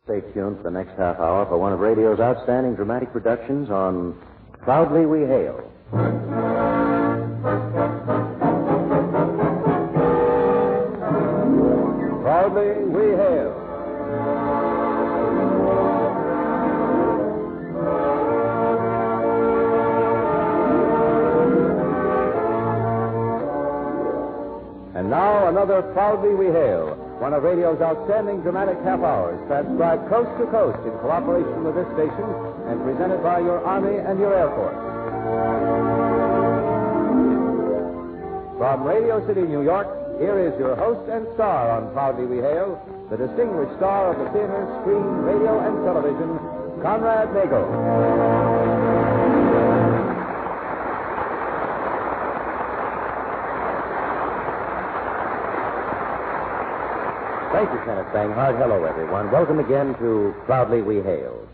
Stay tuned for the next half hour for one of radio's outstanding dramatic productions on Proudly We Hail. Proudly We Hail. And now another Proudly We Hail, one of radio's outstanding dramatic half hours, transcribed coast to coast in cooperation with this station and presented by your Army and your Air Force. From Radio City, New York, here is your host and star on Proudly We Hail, the distinguished star of the theater, screen, radio, and television, Conrad Nagel. Thank you, Kenneth Banghart. Hello, everyone. Welcome again to Proudly We Hail.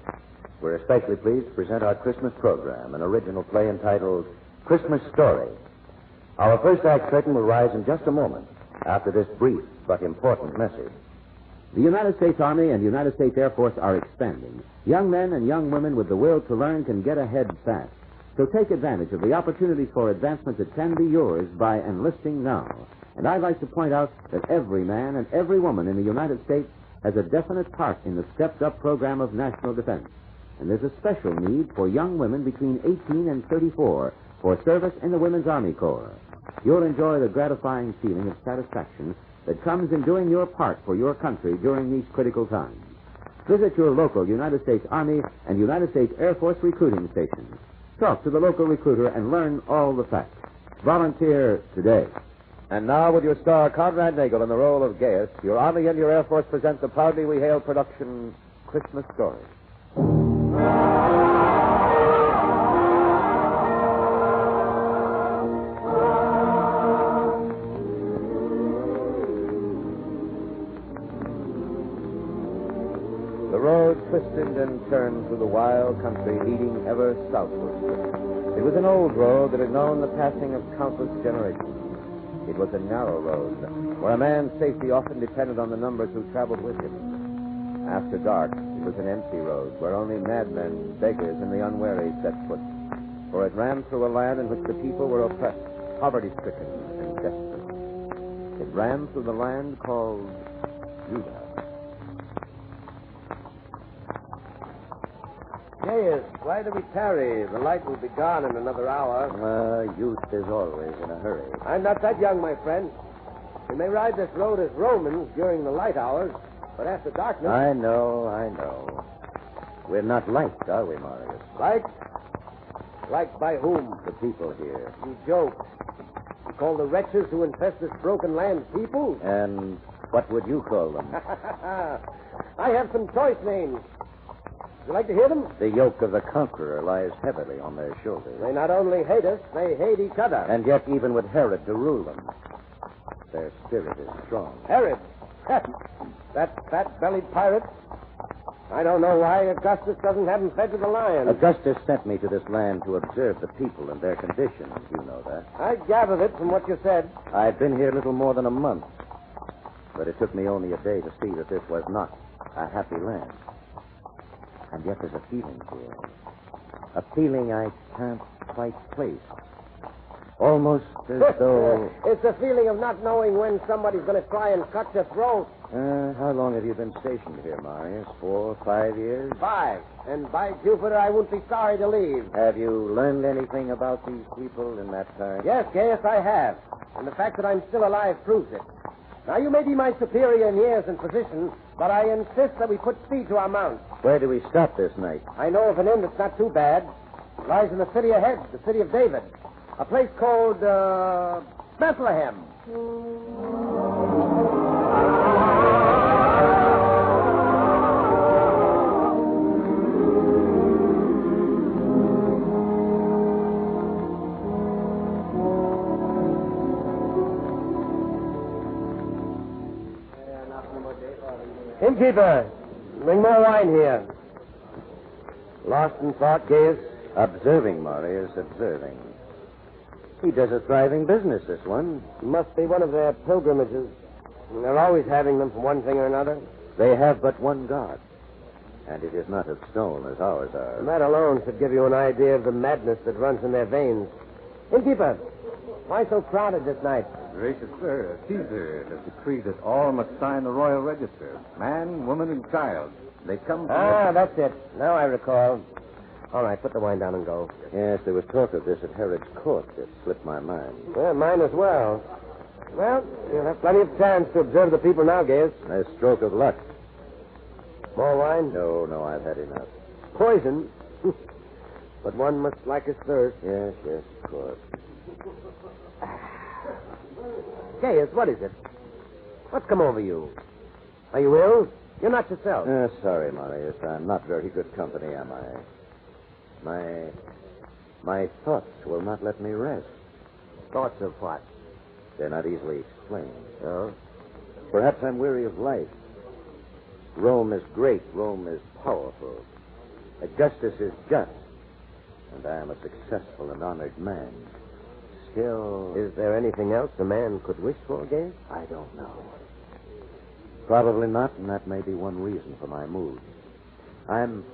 We're especially pleased to present our Christmas program, an original play entitled Christmas Story. Our first act curtain will rise in just a moment after this brief but important message. The United States Army and United States Air Force are expanding. Young men and young women with the will to learn can get ahead fast. So take advantage of the opportunities for advancement that can be yours by enlisting now. And I'd like to point out that every man and every woman in the United States has a definite part in the stepped-up program of national defense. And there's a special need for young women between 18 and 34 for service in the Women's Army Corps. You'll enjoy the gratifying feeling of satisfaction that comes in doing your part for your country during these critical times. Visit your local United States Army and United States Air Force recruiting stations. Talk to the local recruiter and learn all the facts. Volunteer today. And now, with your star, Conrad Nagel, in the role of Gaius, your Army and your Air Force present the Proudly We Hail production, Christmas Story. The road twisted and turned through the wild country, leading ever southward. It was an old road that had known the passing of countless generations. It was a narrow road, where a man's safety often depended on the numbers who traveled with him. After dark, it was an empty road, where only madmen, beggars, and the unwary set foot. For it ran through a land in which the people were oppressed, poverty-stricken, and desperate. It ran through the land called Judah. Gaius, why do we tarry? The light will be gone in another hour. Youth is always in a hurry. I'm not that young, my friend. We may ride this road as Romans during the light hours, but after darkness... I know. We're not liked, are we, Marius? Liked? Liked by whom? The people here. You joke. You call the wretches who infest this broken land people? And what would you call them? I have some choice names. Would you like to hear them? The yoke of the conqueror lies heavily on their shoulders. They not only hate us, they hate each other. And yet, even with Herod to rule them, their spirit is strong. Herod? That fat-bellied pirate? I don't know why Augustus doesn't have him fed to the lions. Augustus sent me to this land to observe the people and their conditions. You know that. I gathered it from what you said. I've been here little more than a month, but it took me only a day to see that this was not a happy land. And yet there's a feeling here. A feeling I can't quite place. Almost as though... It's a feeling of not knowing when somebody's going to try and cut your throat. How long have you been stationed here, Marius? 4, 5 years? 5. And by Jupiter, I won't be sorry to leave. Have you learned anything about these people in that time? Yes, Gaius, I have. And the fact that I'm still alive proves it. Now, you may be my superior in years and position, but I insist that we put speed to our mounts. Where do we stop this night? I know of an inn that's not too bad. It lies in the city ahead, the city of David. A place called, Bethlehem. Innkeeper, bring more wine here. Lost in thought, Gaius? Observing, Marius, observing. He does a thriving business, this one. It must be one of their pilgrimages. They're always having them for one thing or another. They have but one God. And it is not of stone as ours are. That alone should give you an idea of the madness that runs in their veins. Innkeeper, why so crowded this night? Gracious sir, Caesar has decreed that all must sign the royal register. Man, woman, and child. They come from... That's it. Now I recall. All right, put the wine down and go. Yes, there was talk of this at Herod's court. It slipped my mind. Well, mine as well. Well, you'll have plenty of chance to observe the people now, Gaius. A stroke of luck. More wine? No, I've had enough. Poison? But one must like his thirst. Yes, of course. Gaius, what is it? What's come over you? Are you ill? You're not yourself. Sorry, Marius. I'm not very good company, am I? My thoughts will not let me rest. Thoughts of what? They're not easily explained. Oh? Perhaps I'm weary of life. Rome is great. Rome is powerful. Augustus is just. And I am a successful and honored man. Still... Is there anything else a man could wish for, Gaius? I don't know. Probably not, and that may be one reason for my mood. I'm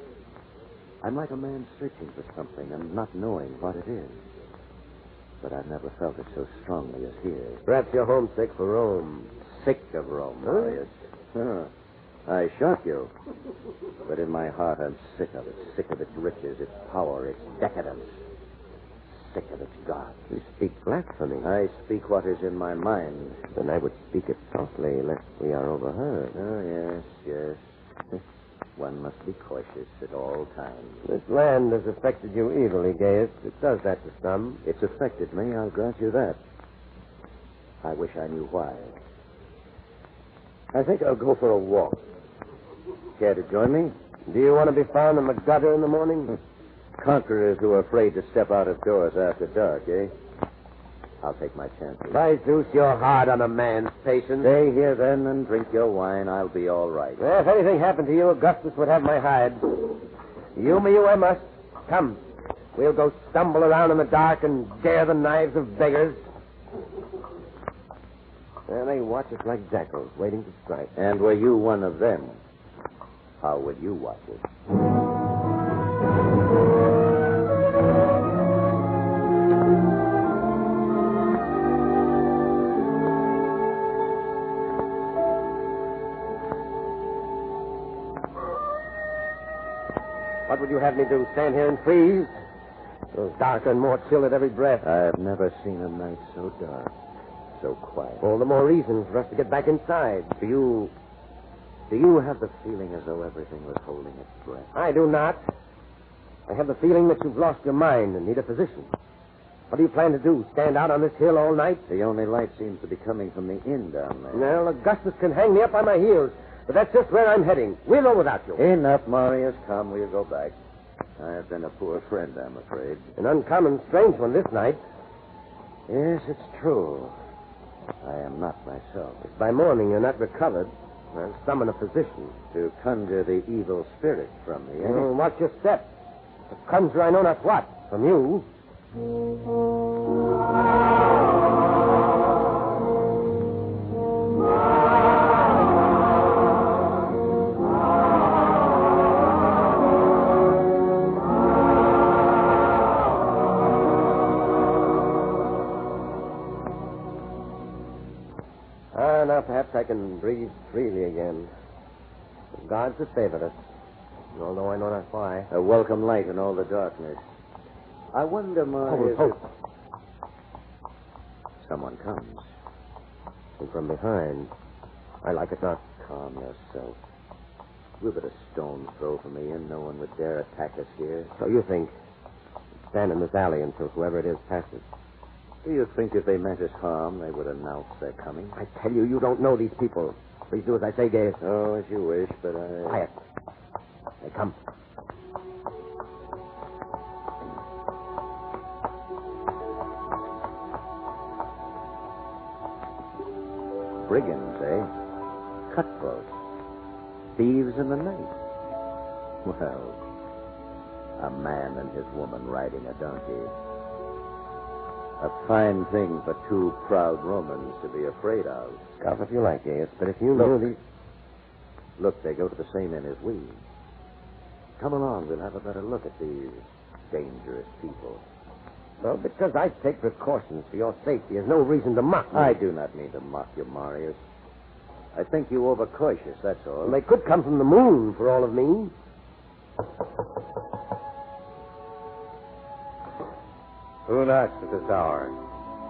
like a man searching for something and not knowing what it is. But I've never felt it so strongly as here. Perhaps you're homesick for Rome. Sick of Rome, Marius. I shock you. But in my heart, I'm sick of it. Sick of its riches, its power, its decadence. Sick of its God. You speak blasphemy. I speak what is in my mind. Then I would speak it softly, lest we are overheard. Oh, yes. One must be cautious at all times. This land has affected you evilly, Gaius. It does that to some. It's affected me, I'll grant you that. I wish I knew why. I think I'll go for a walk. Care to join me? Do you want to be found in the gutter in the morning? Conquerors who are afraid to step out of doors after dark, eh? I'll take my chances. By Zeus, you're hard on a man's patience. Stay here, then, and drink your wine. I'll be all right. Well, if anything happened to you, Augustus would have my hide. Humor you I must. Come. We'll go stumble around in the dark and dare the knives of beggars. Well, they watch us like jackals, waiting to strike. And were you one of them, how would you watch it? What would you have me do? Stand here and freeze? It grows darker and more chill at every breath. I've never seen a night so dark, so quiet. All the more reason for us to get back inside. Do you have the feeling as though everything was holding its breath? I do not. I have the feeling that you've lost your mind and need a physician. What do you plan to do? Stand out on this hill all night? The only light seems to be coming from the inn down there. Well, Augustus can hang me up by my heels. But that's just where I'm heading. We'll go without you. Enough, Marius. Come, we'll go back. I have been a poor friend, I'm afraid. An uncommon strange one this night. Yes, it's true. I am not myself. If by morning you're not recovered, I'll summon a physician. To conjure the evil spirit from me, eh? Watch your step. To conjure I know not what from you. Now perhaps I can breathe freely again. The gods have favored us, although I know not why. A welcome light in all the darkness. I wonder, Marius... Hope. Someone comes. And from behind. I like it not. Calm yourself. We're but a stone throw from the inn. No one would dare attack us here. So you think. Stand in this alley until whoever it is passes. Do you think if they meant us harm, they would announce their coming? I tell you, you don't know these people. Please do as I say, Gaius. Oh, as you wish, but I... Quiet. They come. Brigands, eh? Cutthroats. Thieves in the night. Well, a man and his woman riding a donkey. A fine thing for two proud Romans to be afraid of. Scoff if you like, Gaius, but if you know these... Look, they go to the same inn as we. Come along. We'll have a better look at these dangerous people. Well, because I take precautions for your safety, there's no reason to mock me. I do not mean to mock you, Marius. I think you overcautious, that's all. Well, they could come from the moon, for all of me. Who knocks at this hour?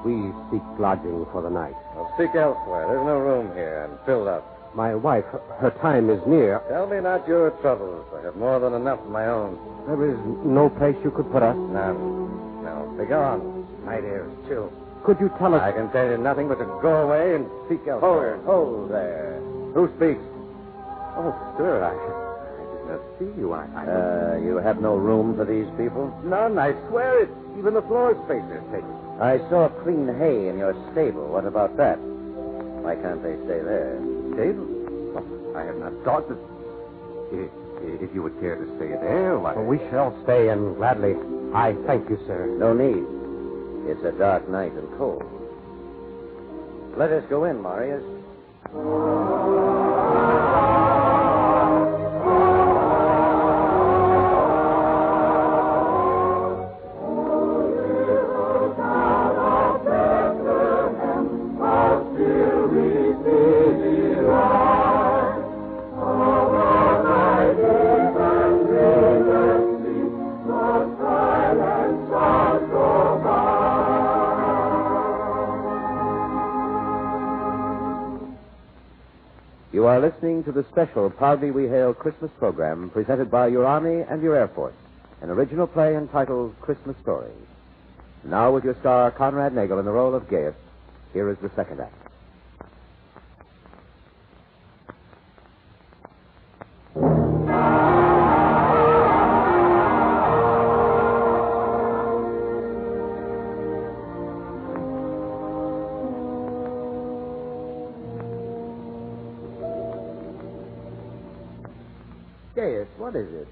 We seek lodging for the night. Well, seek elsewhere. There's no room here, and filled up. My wife, her time is near. Tell me not your troubles. I have more than enough of my own. There is no place you could put us. None. No. Begone. Night air is chill. Could you tell us... I can tell you nothing but to go away and seek elsewhere. Hold there. Who speaks? Oh, sir, I did not see you. You have no room for these people? None, I swear it. Even the floor space is taken. I saw clean hay in your stable. What about that? Why can't they stay there? Stable? Oh, I have not thought that... If you would care to stay there, why... Well, we shall stay, and gladly. I thank you, sir. No need. It's a dark night and cold. Let us go in, Marius. You are listening to the special Proudly We Hail Christmas program presented by your Army and your Air Force, an original play entitled Christmas Story. Now with your star, Conrad Nagel, in the role of Gaius, here is the second act. Gaius, what is it?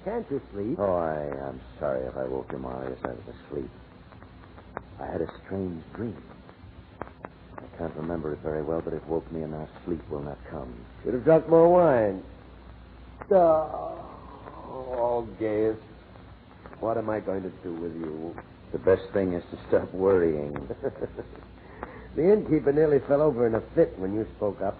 Can't you sleep? Oh, I'm sorry if I woke you, Marius. I was asleep. I had a strange dream. I can't remember it very well, but it woke me, and now sleep will not come. Should have drunk more wine. Oh, Gaius. What am I going to do with you? The best thing is to stop worrying. The innkeeper nearly fell over in a fit when you spoke up.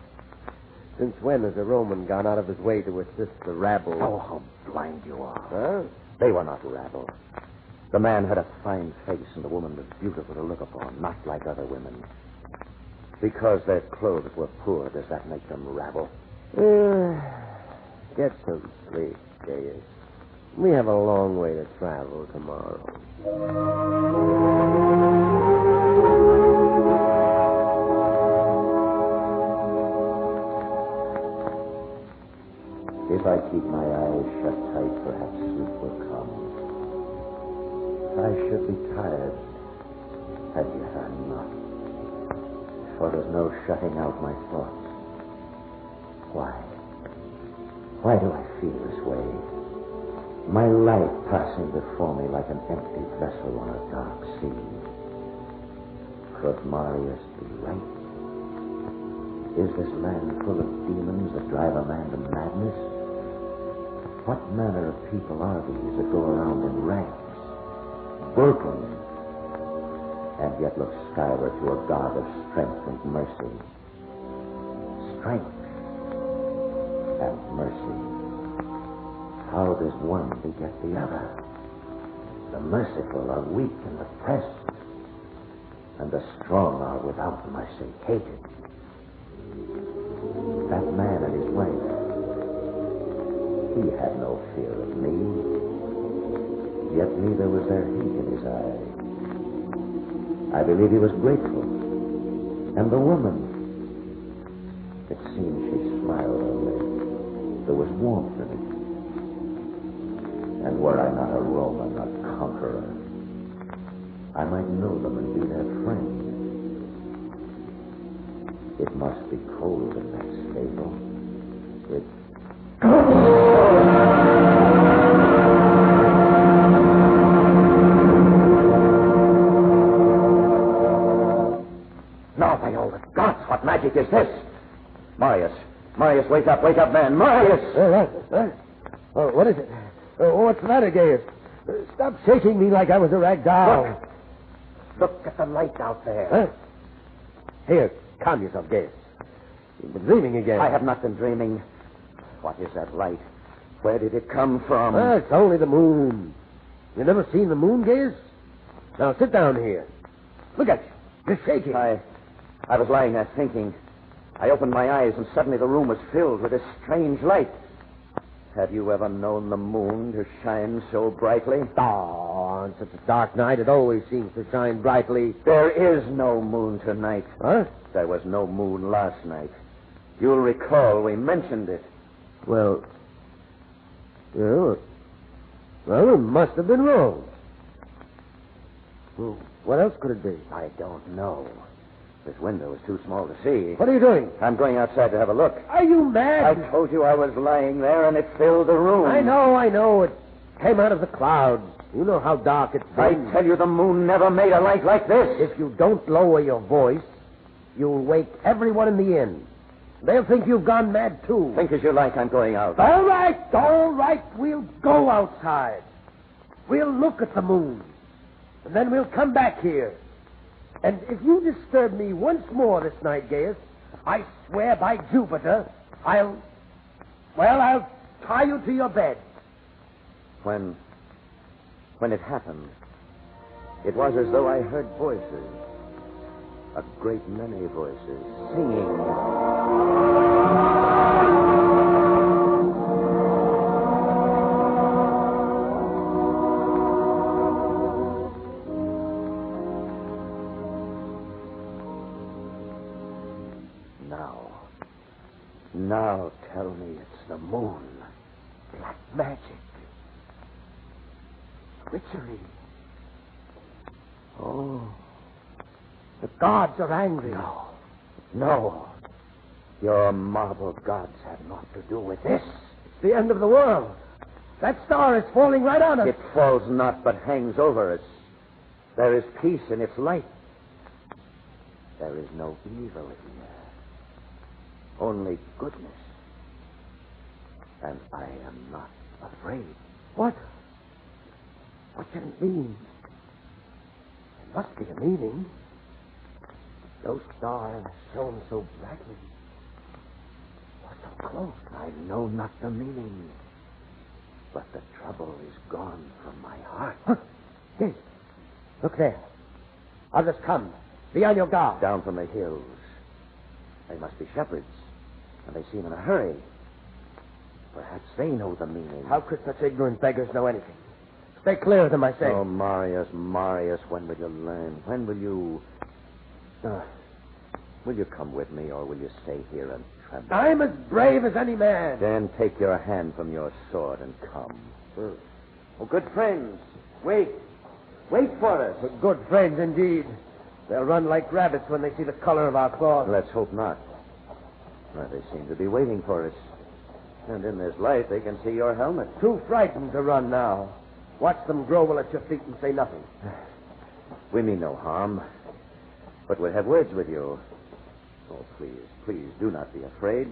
Since when has a Roman gone out of his way to assist the rabble? Oh, how blind you are. Huh? They were not rabble. The man had a fine face, and the woman was beautiful to look upon, not like other women. Because their clothes were poor, does that make them rabble? Get some sleep, Gaius. We have a long way to travel tomorrow. If I keep my eyes shut tight, perhaps sleep will come. I should be tired, and yet I'm not. For there's no shutting out my thoughts. Why? Why do I feel this way? My life passing before me like an empty vessel on a dark sea. Could Marius be right? Is this land full of demons that drive a man to madness? What manner of people are these that go around in ranks, broken, and yet look skyward to a God of strength and mercy? Strength and mercy. How does one beget the other? The merciful are weak and oppressed, and the strong are without mercy, hated. That man and his wife, he had no fear of me, yet neither was there hate in his eye. I believe he was grateful. And the woman, it seemed she smiled only. There was warmth in it. And were I not a Roman, a conqueror, I might know them and be their friend. It must be cold in that stable. Now, by all the gods, what magic is this? Marius, wake up, man, Marius! Oh, what is it? What's the matter, Gaius? Stop shaking me like I was a rag doll. Look at the light out there. Huh? Here, calm yourself, Gaius. You've been dreaming again. I have not been dreaming. What is that light? Where did it come from? It's only the moon. You never seen the moon, Gaius? Now, sit down here. Look at you. You're shaking. I was lying there thinking. I opened my eyes, and suddenly the room was filled with this strange light. Have you ever known the moon to shine so brightly? Oh, on such a dark night, it always seems to shine brightly. There is no moon tonight. Huh? There was no moon last night. You'll recall we mentioned it. Well, it must have been wrong. Well, what else could it be? I don't know. This window is too small to see. What are you doing? I'm going outside to have a look. Are you mad? I told you I was lying there, and it filled the room. I know. It came out of the clouds. You know how dark it's been. I tell you, the moon never made a light like this. If you don't lower your voice, you'll wake everyone in the inn. They'll think you've gone mad, too. Think as you like. I'm going out. All right. We'll go outside. We'll look at the moon. And then we'll come back here. And if you disturb me once more this night, Gaius, I swear by Jupiter, I'll tie you to your bed. When it happened, it was as though I heard voices. A great many voices singing. Now tell me it's the moon. Black magic. Witchery. Oh. The gods are angry. No. Your marble gods have naught to do with this. It's the end of the world. That star is falling right on us. It falls not, but hangs over us. There is peace in its light. There is no evil here. Only goodness. And I am not afraid. What? What can it mean? There must be a meaning. Those stars shone so brightly. We're so close. I know not the meaning. But the trouble is gone from my heart. Huh? Yes. Look there. Others come. Be on your guard. Down from the hills. They must be shepherds. And they seem in a hurry. Perhaps they know the meaning. How could such ignorant beggars know anything? Stay clear of them, I say. Oh, Marius, when will you learn? When will you... will you come with me, or will you stay here and tremble? I'm as brave as any man. Then take your hand from your sword and come. Oh, good friends, wait. Wait for us. Good friends, indeed. They'll run like rabbits when they see the color of our cloth. Let's hope not. Well, they seem to be waiting for us. And in this light, they can see your helmet. Too frightened to run now. Watch them grovel at your feet and say nothing. We mean no harm. But we'll have words with you. Oh, please, do not be afraid.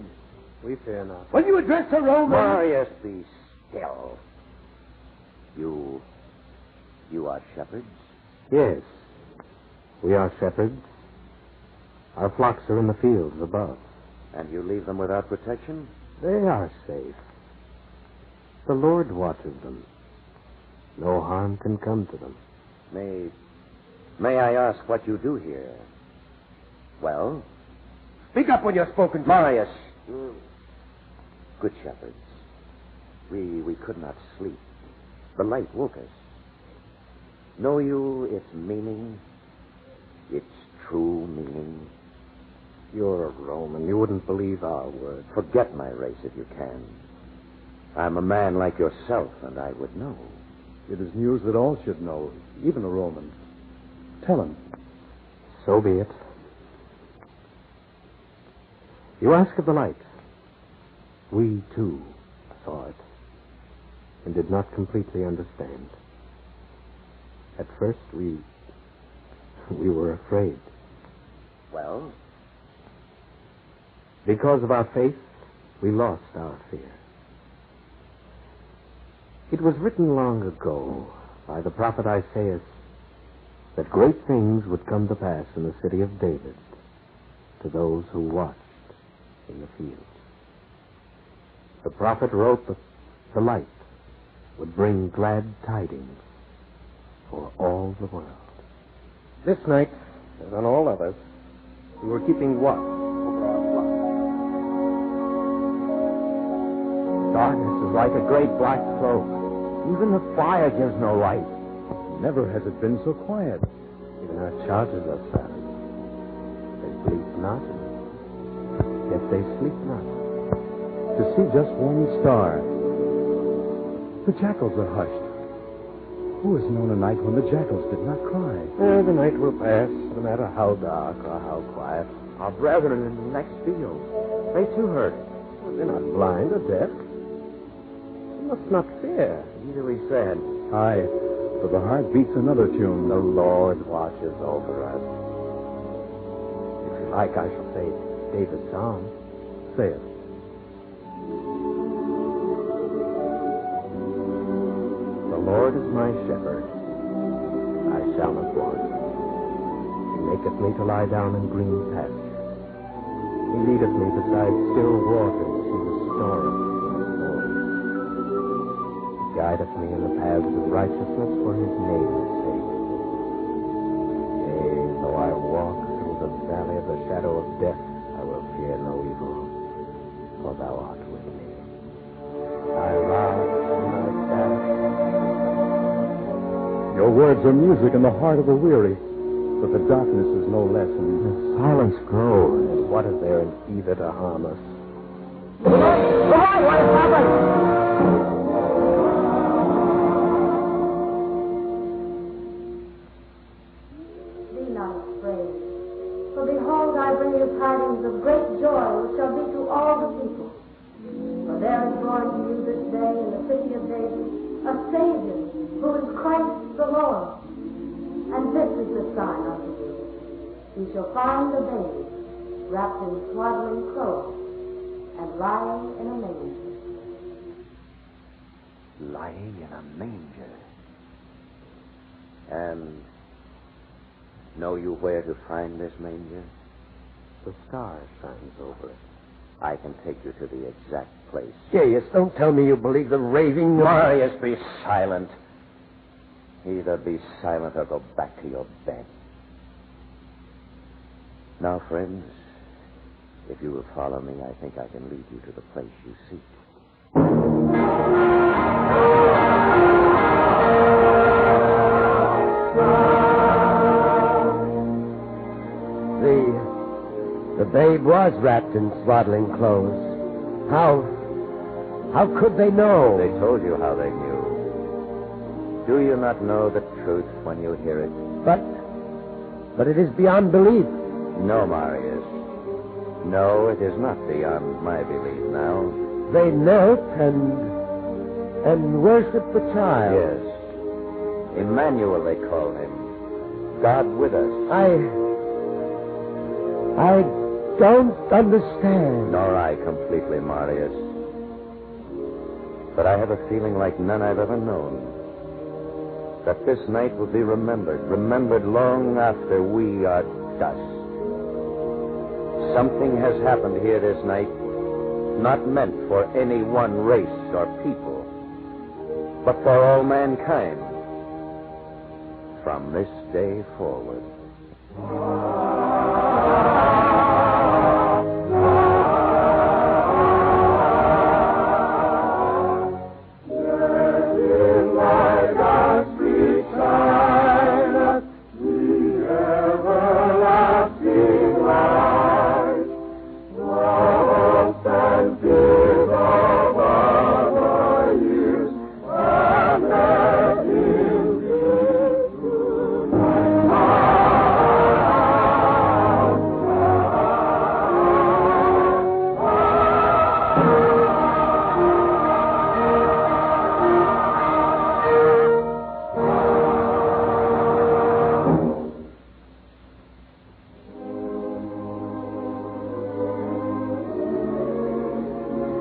We fear not. When you address a Roman... Marius, be still. You are shepherds? Yes. We are shepherds. Our flocks are in the fields above. And you leave them without protection? They are safe. The Lord watches them. No harm can come to them. May I ask what you do here? Well? Speak up when you're spoken to. Marius. Good shepherds. We could not sleep. The light woke us. Know you its meaning? Its true meaning? You're a Roman. You wouldn't believe our word. Forget my race if you can. I'm a man like yourself, and I would know. It is news that all should know, even a Roman. Tell him. So be it. You ask of the light. We, too, saw it, and did not completely understand. At first, we were afraid. Well? Because of our faith, we lost our fear. It was written long ago by the prophet Isaiah that great things would come to pass in the city of David to those who watched in the fields. The prophet wrote that the light would bring glad tidings for all the world. This night, as on all others, we were keeping watch over our flock. Darkness is like a great black cloak. Even the fire gives no light. Never has it been so quiet. Even our charges are silent. They sleep not, yet they sleep not. To see just one star. The jackals are hushed. Who has known a night when the jackals did not cry? The night will pass, no matter how dark or how quiet. Our brethren in the next field, they too heard it. They're not blind or deaf. You must not fear. Easily said. Aye, for the heart beats another tune. The Lord watches over us. If you like, I shall say David's psalm. Say it. The Lord is my shepherd. I shall not want. He maketh me to lie down in green pastures. He leadeth me beside still waters. He restoreth my soul. He guideth me in the paths of righteousness for his name's sake. Yea, though I walk through the valley of the shadow of death, I will fear no evil, for thou art with me. Thy rod and thy staff. Your words are music in the heart of the weary, but the darkness is no less. The silence grows. And what is there in either to harm us? What has happened? Be not afraid, for behold, I bring you tidings of great joy, which shall be to all the people. For there is born to you this day in the city of David a Savior, who is Christ the Lord. And this is the sign unto you. You shall find the baby wrapped in swaddling clothes and lying in a manger. Lying in a manger. And know you where to find this manger? The star shines over it. I can take you to the exact place. Gaius, don't tell me you believe the raving... Marius, be silent. Either be silent or go back to your bed. Now, friends, if you will follow me, I think I can lead you to the place you seek. The babe was wrapped in swaddling clothes. How could they know? They told you how they knew. Do you not know the truth when you hear it? But it is beyond belief. No, Marius. No, it is not beyond my belief now. They knelt and worshipped the child. Yes. Emmanuel, they call him. God with us. I don't understand. Nor I completely, Marius. But I have a feeling like none I've ever known. That this night will be remembered long after we are dust. Something has happened here this night, not meant for any one race or people, but for all mankind. From this day forward.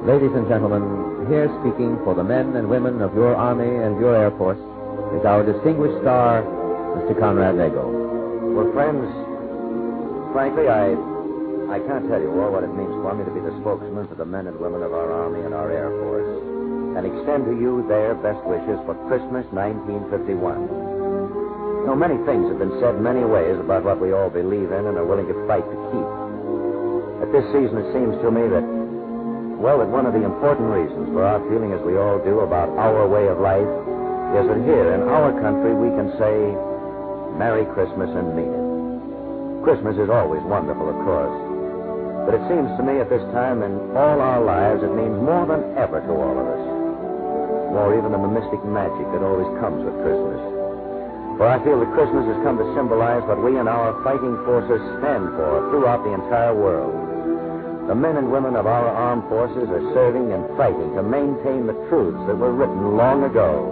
Ladies and gentlemen, here speaking for the men and women of your Army and your Air Force is our distinguished star, Mr. Conrad Nagel. Well, friends, frankly, I can't tell you all what it means for me to be the spokesman for the men and women of our Army and our Air Force and extend to you their best wishes for Christmas 1951. You know, many things have been said many ways about what we all believe in and are willing to fight to keep. At this season, it seems to me that, well, that one of the important reasons for our feeling as we all do about our way of life is that here in our country we can say Merry Christmas and mean it. Christmas is always wonderful, of course. But it seems to me at this time in all our lives it means more than ever to all of us. More even than the mystic magic that always comes with Christmas. For I feel that Christmas has come to symbolize what we and our fighting forces stand for throughout the entire world. The men and women of our armed forces are serving and fighting to maintain the truths that were written long ago.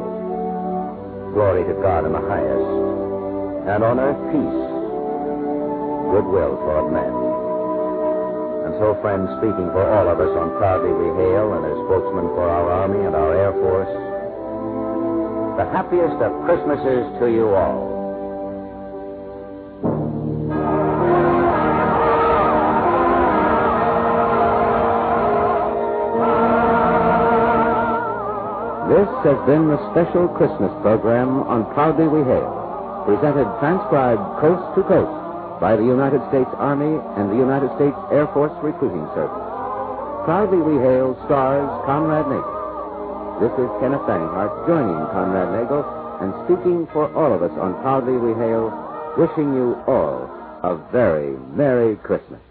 Glory to God in the highest, and on earth peace, goodwill toward men. And so, friends, speaking for all of us on Proudly We Hail and as spokesman for our Army and our Air Force, the happiest of Christmases to you all. This has been the special Christmas program on Proudly We Hail, presented transcribed coast to coast by the United States Army and the United States Air Force Recruiting Service. Proudly We Hail stars Conrad Nagel. This is Kenneth Banghart joining Conrad Nagel and speaking for all of us on Proudly We Hail, wishing you all a very Merry Christmas.